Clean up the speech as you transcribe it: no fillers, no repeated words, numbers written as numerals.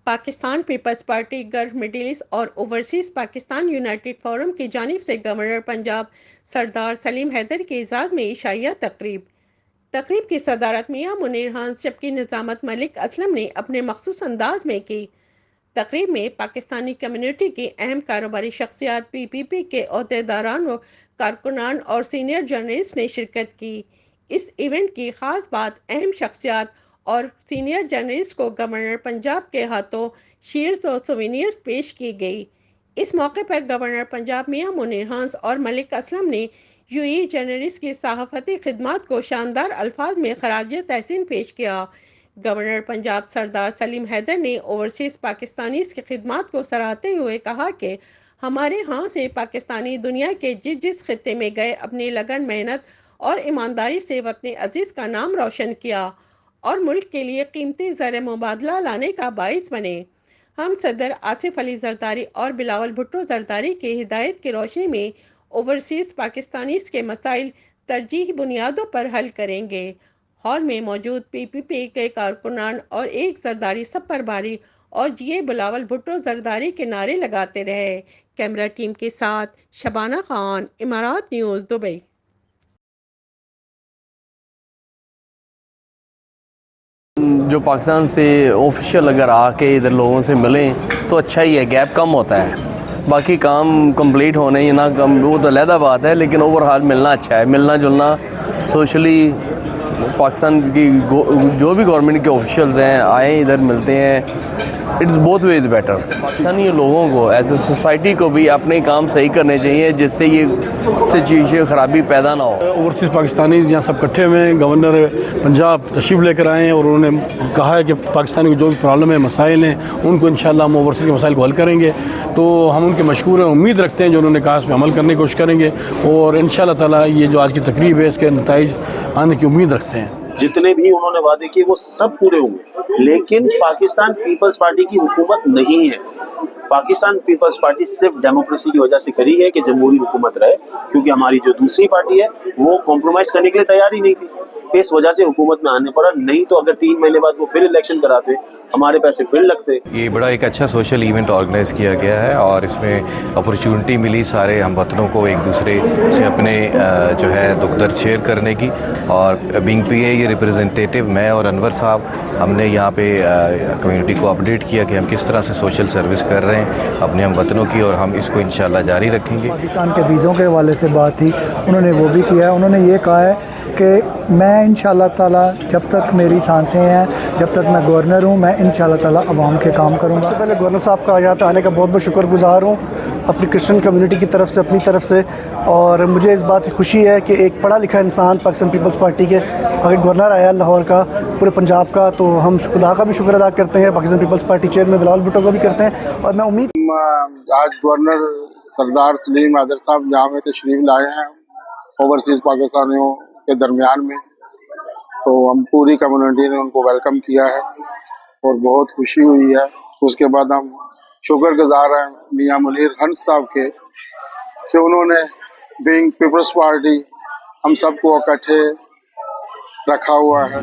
Pakistan Peoples Party Gulf Middle East اور overseas Pakistan united forum کی جانب سے گورنر پنجاب سردار سلیم حیدر کے اعزاز میں عشائیہ تقریب کی صدارت میاں منیر ہنس جبکہ نظامت ملک اسلم نے اپنے مخصوص انداز میں کی۔ تقریب میں پاکستانی کمیونٹی کی اہم کاروباری شخصیات، پی پی پی کے عہدیداران و کارکنان اور سینئر جرنلسٹ نے شرکت کی۔ اس ایونٹ کی خاص بات اہم شخصیات اور سینئر جرنلسٹ کو گورنر پنجاب کے ہاتھوں شیلڈز اور سووینئرز پیش کی گئی۔ اس موقع پر گورنر پنجاب میاں منیر ہنس اور ملک اسلم نے یو اے ای جرنلسٹ کی صحافتی خدمات کو شاندار الفاظ میں خراج تحسین پیش کیا۔ گورنر پنجاب سردار سلیم حیدر نے اوورسیز پاکستانیز کی خدمات کو سراہتے ہوئے کہا کہ ہمارے ہاں سے پاکستانی دنیا کے جس خطے میں گئے اپنی لگن، محنت اور ایمانداری سے وطن عزیز کا نام روشن کیا اور ملک کے لیے قیمتی زر مبادلہ لانے کا باعث بنے۔ ہم صدر آصف علی زرداری اور بلاول بھٹو زرداری کی ہدایت کی روشنی میں اوورسیز پاکستانیز کے مسائل ترجیحی بنیادوں پر حل کریں گے۔ ہال میں موجود پی پی پی کے کارکنان اور ایک زرداری سب پر بھاری اور جیے بلاول بھٹو زرداری کے نعرے لگاتے رہے۔ کیمرہ ٹیم کے ساتھ شبانہ خان، امارات نیوز، دبئی۔ جو پاکستان سے آفیشیل اگر آ کے ادھر لوگوں سے ملیں تو اچھا ہی ہے، گیپ کم ہوتا ہے۔ باقی کام کمپلیٹ ہونے یا نہ کم وہ تو علیحدہ بات ہے، لیکن اوور حال ملنا اچھا ہے، ملنا جلنا سوشلی پاکستان کی جو بھی گورنمنٹ کے آفیشیلز ہیں آئیں ادھر ملتے ہیں، it's both ways better. Pakistani لوگوں کو ایز اے سوسائٹی کو بھی اپنے کام صحیح کرنے چاہیے جس سے یہ سچویشن خرابی پیدا نہ ہو۔ اوورسیز پاکستانیز یہاں سب کٹھے ہوئے ہیں، گورنر پنجاب تشریف لے کر آئے ہیں اور انہوں نے کہا ہے کہ پاکستانی کو جو بھی پرابلم ہے، مسائل ہیں، ان کو انشاءاللہ ہم اوورسیز کے مسائل کو حل کریں گے۔ تو ہم ان کے مشکور ہیں، امید رکھتے ہیں جو انہوں نے کہا اس پہ عمل کرنے کی کوشش کریں گے اور انشاءاللہ تعالیٰ یہ جو آج کی تقریب ہے اس کے نتائج آنے کی امید رکھتے ہیں۔ جتنے بھی انہوں نے وعدے کیے وہ سب پورے ہوں گے، لیکن پاکستان پیپلز پارٹی کی حکومت نہیں ہے۔ پاکستان پیپلز پارٹی صرف ڈیموکریسی کی وجہ سے کری ہے کہ جمہوری حکومت رہے، کیونکہ ہماری جو دوسری پارٹی ہے وہ کمپرومائز کرنے کے لیے تیار ہی نہیں تھی، اس وجہ سے حکومت میں آنے پڑا۔ نہیں تو اگر 3 مہینے بعد وہ پھر الیکشن کراتے ہمارے پیسے پھر لگتے۔ یہ بڑا ایک اچھا سوشل ایونٹ آرگنائز کیا گیا ہے اور اس میں اپرچونٹی ملی سارے ہم وطنوں کو ایک دوسرے سے اپنے جو ہے دکھ درد شیئر کرنے کی، اور بینگ پی اے یہ ریپرزنٹیٹیو میں اور انور صاحب ہم نے یہاں پہ کمیونٹی کو اپڈیٹ کیا کہ ہم کس طرح سے سوشل سروس کر رہے ہیں اپنے ہم وطنوں کی، اور ہم اس کو انشاءاللہ جاری رکھیں گے۔ پاکستان کے ویزوں کے حوالے سے بات تھی، انہوں نے وہ بھی کیا ہے۔ انہوں نے یہ کہا ہے کہ میں انشاءاللہ تعالیٰ جب تک میری سانسیں ہیں، جب تک میں گورنر ہوں، میں انشاءاللہ تعالیٰ عوام کے کام کروں گا۔ سب سے پہلے گورنر صاحب کا یہاں پہ آنے کا بہت بہت شکر گزار ہوں اپنی کرسچن کمیونٹی کی طرف سے، اپنی طرف سے، اور مجھے اس بات کی خوشی ہے کہ ایک پڑھا لکھا انسان پاکستان پیپلز پارٹی کے اگر گورنر آیا لاہور کا، پورے پنجاب کا، تو ہم خدا کا بھی شکر ادا کرتے ہیں، Pakistan Peoples Party chairman Bilawal Bhutto کا بھی کرتے ہیں، اور میں امید آج گورنر سردار سلیم حیدر صاحب یہاں میں تشریف لائے ہیں اوورسیز پاکستانیوں کے درمیان میں، تو ہم پوری کمیونٹی نے ان کو ویلکم کیا ہے اور بہت خوشی ہوئی ہے۔ اس کے بعد ہم شکر گزار ہیں میاں منیر ہنس صاحب کے کہ انہوں نے بینگ پیپلز پارٹی ہم سب کو اکٹھے رکھا ہوا ہے۔